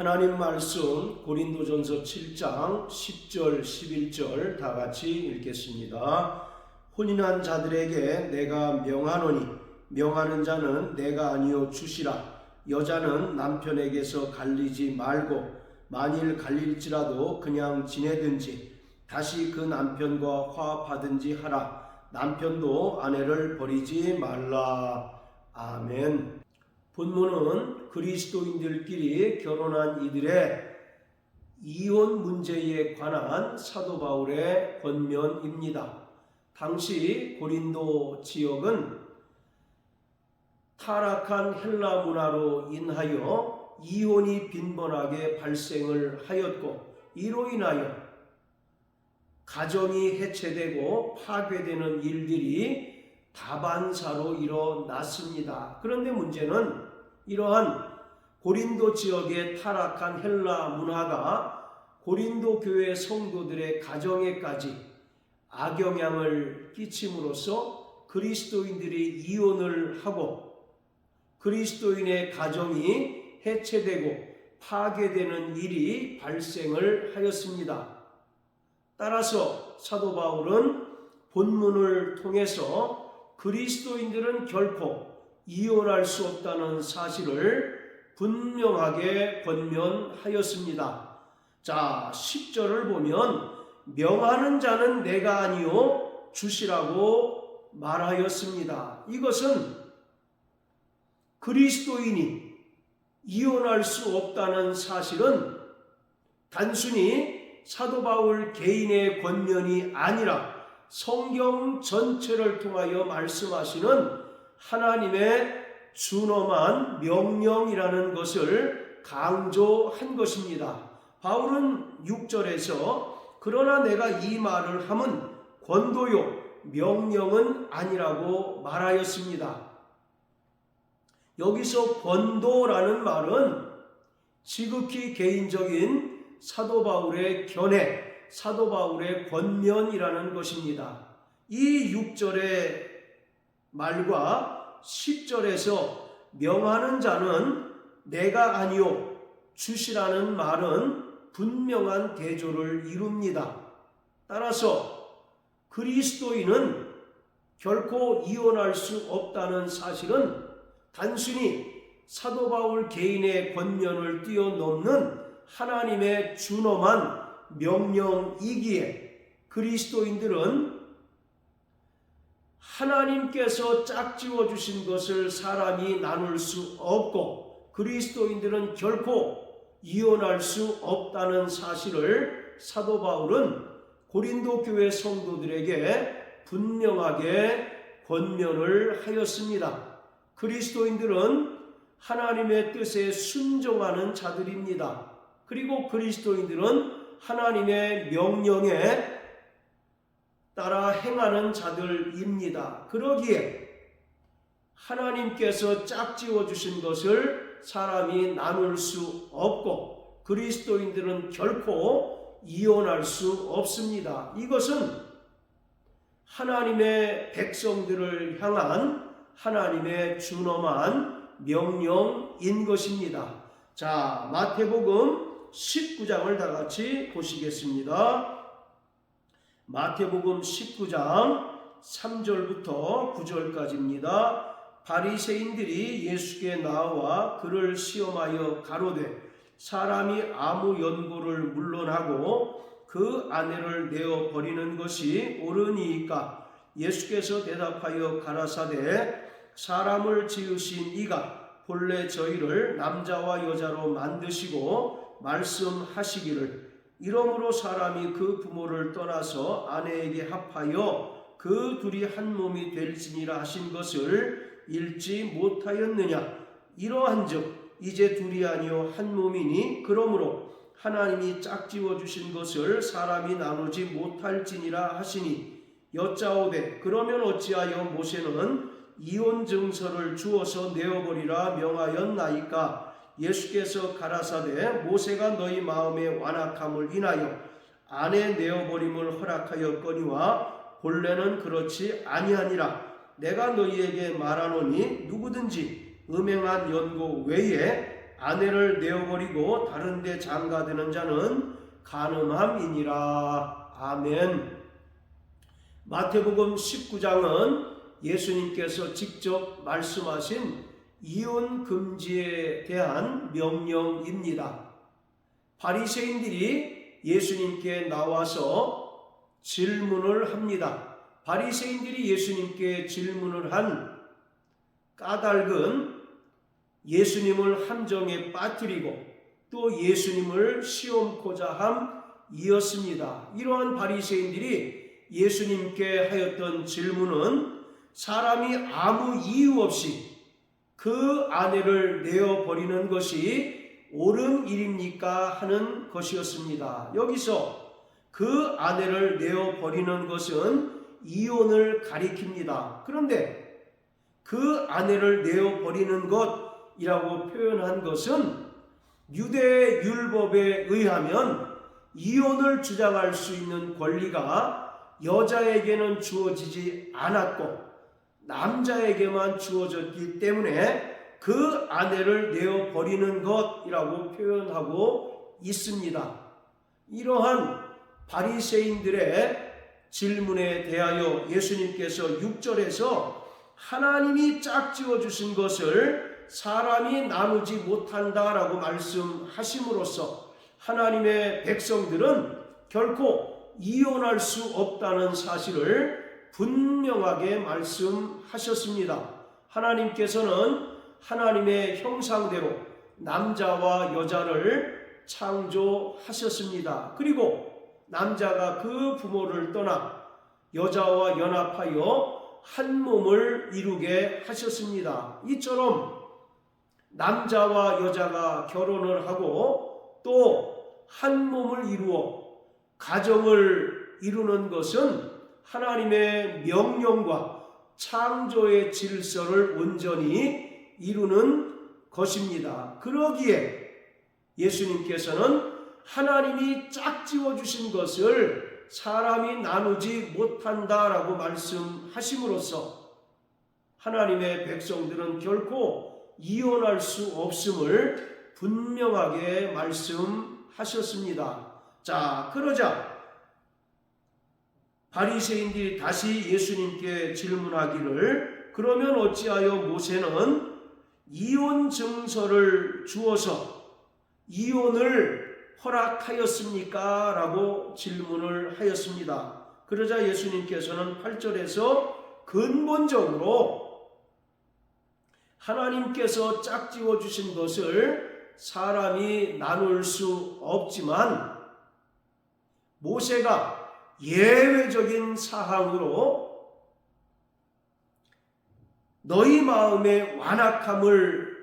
하나님 말씀 고린도전서 7장 10절 11절 다 같이 읽겠습니다. 혼인한 자들에게 내가 명하노니 명하는 자는 내가 아니요 주시라. 여자는 남편에게서 갈리지 말고 만일 갈릴지라도 그냥 지내든지 다시 그 남편과 화합하든지 하라. 남편도 아내를 버리지 말라. 아멘. 본문은 그리스도인들끼리 결혼한 이들의 이혼 문제에 관한 사도 바울의 권면입니다. 당시 고린도 지역은 타락한 헬라 문화로 인하여 이혼이 빈번하게 발생을 하였고, 이로 인하여 가정이 해체되고 파괴되는 일들이 다반사로 일어났습니다. 그런데 문제는 이러한 고린도 지역의 타락한 헬라 문화가 고린도 교회 성도들의 가정에까지 악영향을 끼침으로써 그리스도인들이 이혼을 하고 그리스도인의 가정이 해체되고 파괴되는 일이 발생을 하였습니다. 따라서 사도 바울은 본문을 통해서 그리스도인들은 결코 이혼할 수 없다는 사실을 분명하게 권면하였습니다. 자, 10절을 보면 명하는 자는 내가 아니요 주시라고 말하였습니다. 이것은 그리스도인이 이혼할 수 없다는 사실은 단순히 사도 바울 개인의 권면이 아니라 성경 전체를 통하여 말씀하시는 하나님의 준엄한 명령이라는 것을 강조한 것입니다. 바울은 6절에서 그러나 내가 이 말을 함은 권도요 명령은 아니라고 말하였습니다. 여기서 권도라는 말은 지극히 개인적인 사도 바울의 견해, 사도 바울의 권면이라는 것입니다. 이 6절의 말과 10절에서 명하는 자는 내가 아니요 주시라는 말은 분명한 대조를 이룹니다. 따라서 그리스도인은 결코 이혼할 수 없다는 사실은 단순히 사도 바울 개인의 권면을 뛰어넘는 하나님의 준엄한 명령이기에 그리스도인들은 하나님께서 짝지어 주신 것을 사람이 나눌 수 없고 그리스도인들은 결코 이혼할 수 없다는 사실을 사도 바울은 고린도 교회 성도들에게 분명하게 권면을 하였습니다. 그리스도인들은 하나님의 뜻에 순종하는 자들입니다. 그리고 그리스도인들은 하나님의 명령에 따라 행하는 자들입니다. 그러기에 하나님께서 짝지어 주신 것을 사람이 나눌 수 없고 그리스도인들은 결코 이혼할 수 없습니다. 이것은 하나님의 백성들을 향한 하나님의 준엄한 명령인 것입니다. 자, 마태복음 19장을 다 같이 보시겠습니다. 마태복음 19장 3절부터 9절까지입니다. 바리새인들이 예수께 나와 그를 시험하여 가로되 사람이 아무 연고를 물론하고 그 아내를 내어 버리는 것이 옳으니이까? 예수께서 대답하여 가라사대 사람을 지으신 이가 본래 저희를 남자와 여자로 만드시고 말씀하시기를 이러므로 사람이 그 부모를 떠나서 아내에게 합하여 그 둘이 한 몸이 될지니라 하신 것을 읽지 못하였느냐? 이러한즉 이제 둘이 아니요 한 몸이니 그러므로 하나님이 짝지어 주신 것을 사람이 나누지 못할지니라 하시니 여짜오되 그러면 어찌하여 모세는 이혼 증서를 주어서 내어버리라 명하였나이까? 예수께서 가라사대 모세가 너희 마음의 완악함을 인하여 아내 내어버림을 허락하였거니와 본래는 그렇지 아니하니라. 내가 너희에게 말하노니 누구든지 음행한 연고 외에 아내를 내어버리고 다른 데 장가드는 자는 간음함이니라. 아멘. 마태복음 19장은 예수님께서 직접 말씀하신 이혼 금지에 대한 명령입니다. 바리새인들이 예수님께 나와서 질문을 합니다. 바리새인들이 예수님께 질문을 한 까닭은 예수님을 함정에 빠뜨리고 또 예수님을 시험코자 함이었습니다. 이러한 바리새인들이 예수님께 하였던 질문은 사람이 아무 이유 없이 그 아내를 내어버리는 것이 옳은 일입니까? 하는 것이었습니다. 여기서 그 아내를 내어버리는 것은 이혼을 가리킵니다. 그런데 그 아내를 내어버리는 것이라고 표현한 것은 유대 율법에 의하면 이혼을 주장할 수 있는 권리가 여자에게는 주어지지 않았고 남자에게만 주어졌기 때문에 그 아내를 내어버리는 것이라고 표현하고 있습니다. 이러한 바리새인들의 질문에 대하여 예수님께서 6절에서 하나님이 짝지어 주신 것을 사람이 나누지 못한다라고 말씀하심으로써 하나님의 백성들은 결코 이혼할 수 없다는 사실을 분명하게 말씀하셨습니다. 하나님께서는 하나님의 형상대로 남자와 여자를 창조하셨습니다. 그리고 남자가 그 부모를 떠나 여자와 연합하여 한 몸을 이루게 하셨습니다. 이처럼 남자와 여자가 결혼을 하고 또 한 몸을 이루어 가정을 이루는 것은 하나님의 명령과 창조의 질서를 온전히 이루는 것입니다. 그러기에 예수님께서는 하나님이 짝지어 주신 것을 사람이 나누지 못한다라고 말씀하심으로써 하나님의 백성들은 결코 이혼할 수 없음을 분명하게 말씀하셨습니다. 자, 그러자 바리새인들이 다시 예수님께 질문하기를 그러면 어찌하여 모세는 이혼 증서를 주어서 이혼을 허락하였습니까? 라고 질문을 하였습니다. 그러자 예수님께서는 8절에서 근본적으로 하나님께서 짝지어 주신 것을 사람이 나눌 수 없지만 모세가 예외적인 사항으로 너희 마음의 완악함을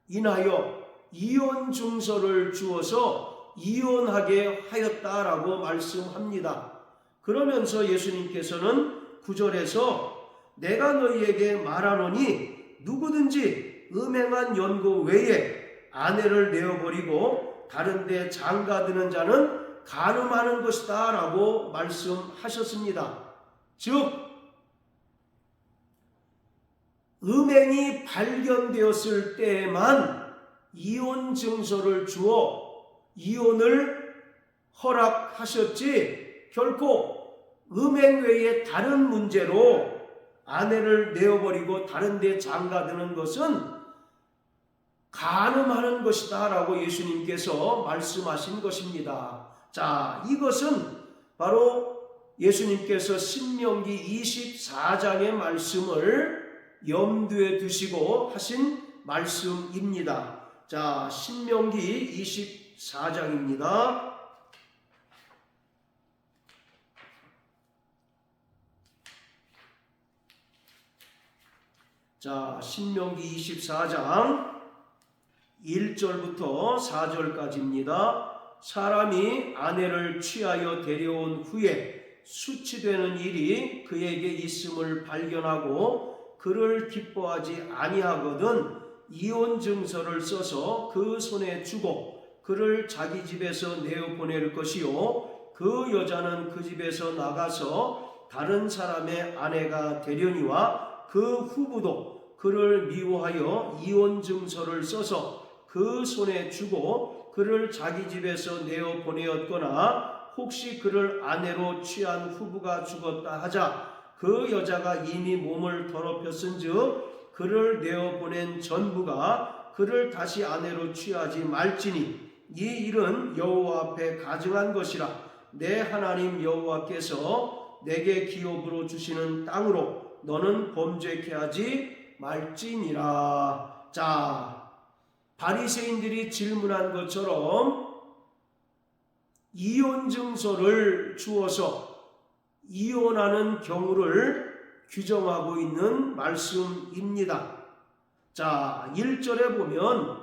인하여 이혼 증서를 주어서 이혼하게 하였다라고 말씀합니다. 그러면서 예수님께서는 9절에서 내가 너희에게 말하노니 누구든지 음행한 연고 외에 아내를 내어버리고 다른 데 장가드는 자는 간음하는 것이다 라고 말씀하셨습니다. 즉 음행이 발견되었을 때에만 이혼 증서를 주어 이혼을 허락하셨지 결코 음행 외에 다른 문제로 아내를 내어버리고 다른 데 장가드는 것은 간음하는 것이다 라고 예수님께서 말씀하신 것입니다. 자, 이것은 바로 예수님께서 신명기 24장의 말씀을 염두에 두시고 하신 말씀입니다. 자, 신명기 24장입니다. 자, 신명기 24장 1절부터 4절까지입니다. 사람이 아내를 취하여 데려온 후에 수치되는 일이 그에게 있음을 발견하고 그를 기뻐하지 아니하거든 이혼 증서를 써서 그 손에 주고 그를 자기 집에서 내어보낼 것이요 그 여자는 그 집에서 나가서 다른 사람의 아내가 되려니와 그 후부도 그를 미워하여 이혼 증서를 써서 그 손에 주고 그를 자기 집에서 내어 보내었거나 혹시 그를 아내로 취한 후부가 죽었다 하자 그 여자가 이미 몸을 더럽혔은즉 그를 내어 보낸 전부가 그를 다시 아내로 취하지 말지니 이 일은 여호와 앞에 가증한 것이라. 내 하나님 여호와께서 내게 기업으로 주시는 땅으로 너는 범죄케 하지 말지니라. 자, 바리새인들이 질문한 것처럼 이혼 증서를 주어서 이혼하는 경우를 규정하고 있는 말씀입니다. 자, 1절에 보면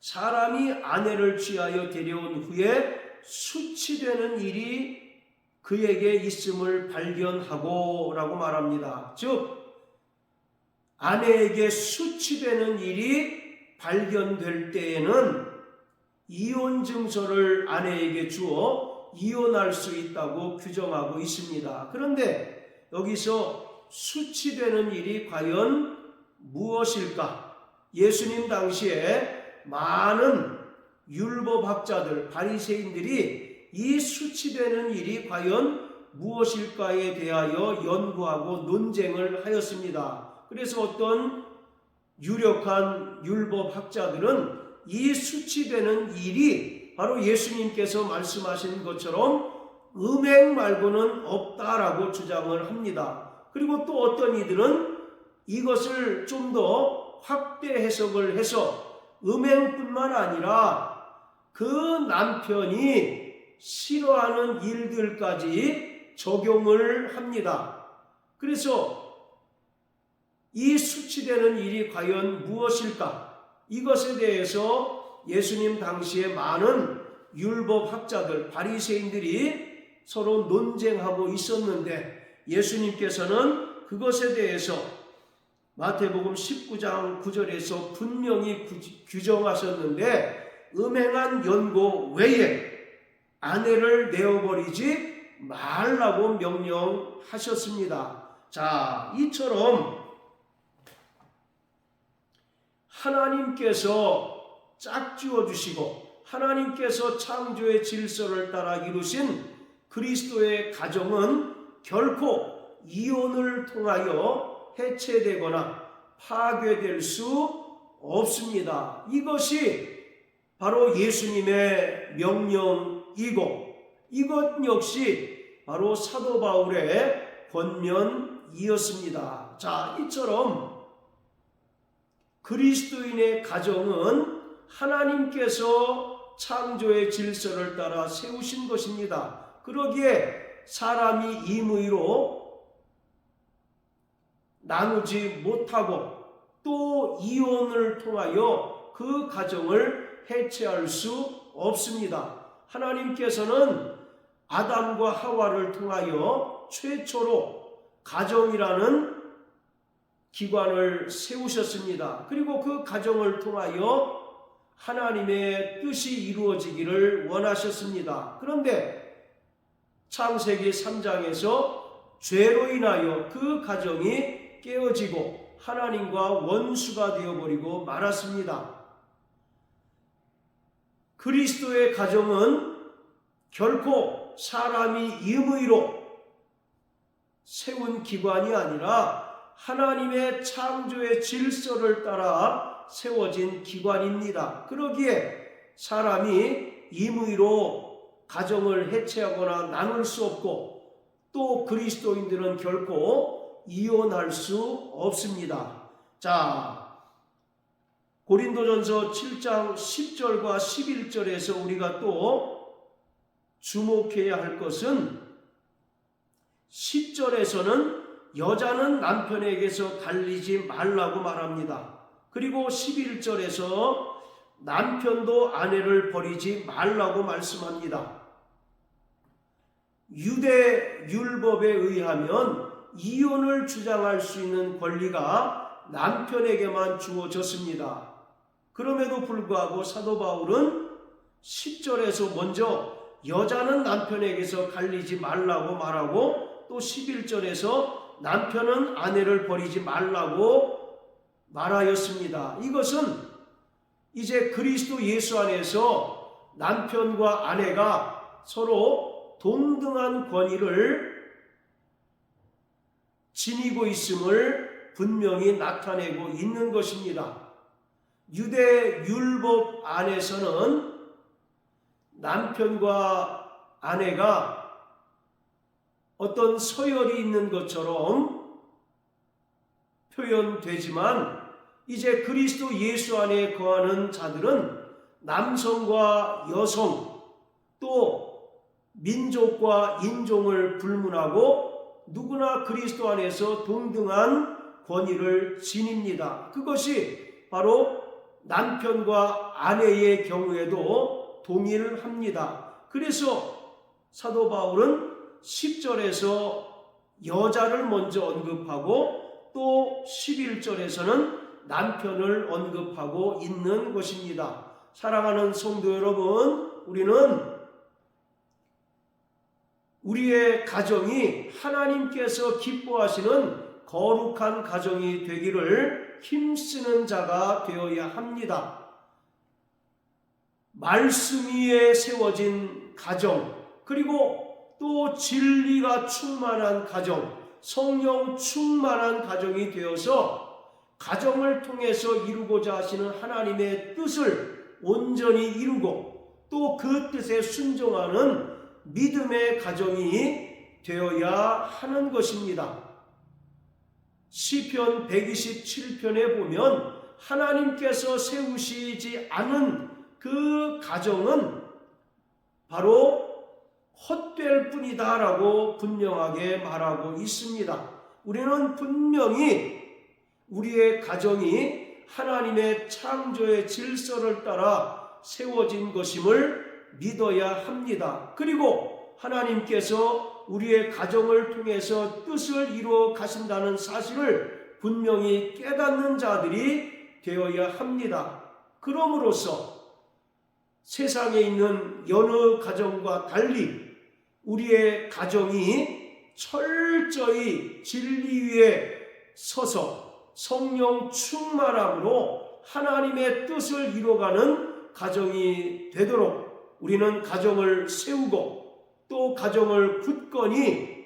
사람이 아내를 취하여 데려온 후에 수치되는 일이 그에게 있음을 발견하고 라고 말합니다. 즉 아내에게 수치되는 일이 발견될 때에는 이혼 증서를 아내에게 주어 이혼할 수 있다고 규정하고 있습니다. 그런데 여기서 수치되는 일이 과연 무엇일까? 예수님 당시에 많은 율법학자들, 바리새인들이 이 수치되는 일이 과연 무엇일까에 대하여 연구하고 논쟁을 하였습니다. 그래서 어떤 유력한 율법학자들은 이 수치되는 일이 바로 예수님께서 말씀하신 것처럼 음행 말고는 없다라고 주장을 합니다. 그리고 또 어떤 이들은 이것을 좀 더 확대 해석을 해서 음행뿐만 아니라 그 남편이 싫어하는 일들까지 적용을 합니다. 그래서 이 수치되는 일이 과연 무엇일까? 이것에 대해서 예수님 당시에 많은 율법학자들, 바리새인들이 서로 논쟁하고 있었는데 예수님께서는 그것에 대해서 마태복음 19장 9절에서 분명히 규정하셨는데 음행한 연고 외에 아내를 내어버리지 말라고 명령하셨습니다. 자, 이처럼 하나님께서 짝지어 주시고 하나님께서 창조의 질서를 따라 이루신 그리스도의 가정은 결코 이혼을 통하여 해체되거나 파괴될 수 없습니다. 이것이 바로 예수님의 명령이고 이것 역시 바로 사도 바울의 권면이었습니다. 자, 이처럼 그리스도인의 가정은 하나님께서 창조의 질서를 따라 세우신 것입니다. 그러기에 사람이 임의로 나누지 못하고 또 이혼을 통하여 그 가정을 해체할 수 없습니다. 하나님께서는 아담과 하와를 통하여 최초로 가정이라는 기관을 세우셨습니다. 그리고 그 가정을 통하여 하나님의 뜻이 이루어지기를 원하셨습니다. 그런데 창세기 3장에서 죄로 인하여 그 가정이 깨어지고 하나님과 원수가 되어버리고 말았습니다. 그리스도의 가정은 결코 사람이 임의로 세운 기관이 아니라 하나님의 창조의 질서를 따라 세워진 기관입니다. 그러기에 사람이 임의로 가정을 해체하거나 나눌 수 없고 또 그리스도인들은 결코 이혼할 수 없습니다. 자, 고린도전서 7장 10절과 11절에서 우리가 또 주목해야 할 것은 10절에서는 여자는 남편에게서 갈리지 말라고 말합니다. 그리고 11절에서 남편도 아내를 버리지 말라고 말씀합니다. 유대 율법에 의하면 이혼을 주장할 수 있는 권리가 남편에게만 주어졌습니다. 그럼에도 불구하고 사도 바울은 10절에서 먼저 여자는 남편에게서 갈리지 말라고 말하고 또 11절에서 남편은 아내를 버리지 말라고 말하였습니다. 이것은 이제 그리스도 예수 안에서 남편과 아내가 서로 동등한 권위를 지니고 있음을 분명히 나타내고 있는 것입니다. 유대 율법 안에서는 남편과 아내가 어떤 서열이 있는 것처럼 표현되지만 이제 그리스도 예수 안에 거하는 자들은 남성과 여성 또 민족과 인종을 불문하고 누구나 그리스도 안에서 동등한 권위를 지닙니다. 그것이 바로 남편과 아내의 경우에도 동일합니다. 그래서 사도 바울은 10절에서 여자를 먼저 언급하고 또 11절에서는 남편을 언급하고 있는 것입니다. 사랑하는 성도 여러분, 우리는 우리의 가정이 하나님께서 기뻐하시는 거룩한 가정이 되기를 힘쓰는 자가 되어야 합니다. 말씀 위에 세워진 가정, 그리고 또 진리가 충만한 가정, 성령 충만한 가정이 되어서 가정을 통해서 이루고자 하시는 하나님의 뜻을 온전히 이루고 또 그 뜻에 순종하는 믿음의 가정이 되어야 하는 것입니다. 시편 127편에 보면 하나님께서 세우시지 않은 그 가정은 바로 헛될 뿐이다 라고 분명하게 말하고 있습니다. 우리는 분명히 우리의 가정이 하나님의 창조의 질서를 따라 세워진 것임을 믿어야 합니다. 그리고 하나님께서 우리의 가정을 통해서 뜻을 이루어 가신다는 사실을 분명히 깨닫는 자들이 되어야 합니다. 그럼으로써 세상에 있는 여느 가정과 달리 우리의 가정이 철저히 진리 위에 서서 성령 충만함으로 하나님의 뜻을 이루어가는 가정이 되도록 우리는 가정을 세우고 또 가정을 굳건히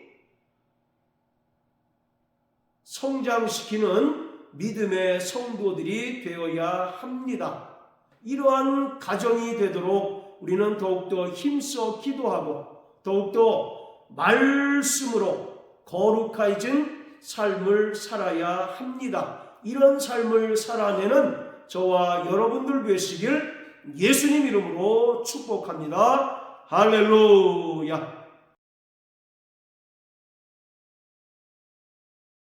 성장시키는 믿음의 성도들이 되어야 합니다. 이러한 가정이 되도록 우리는 더욱더 힘써 기도하고 더욱더 말씀으로 거룩해진 삶을 살아야 합니다. 이런 삶을 살아내는 저와 여러분들 되시길 예수님 이름으로 축복합니다. 할렐루야.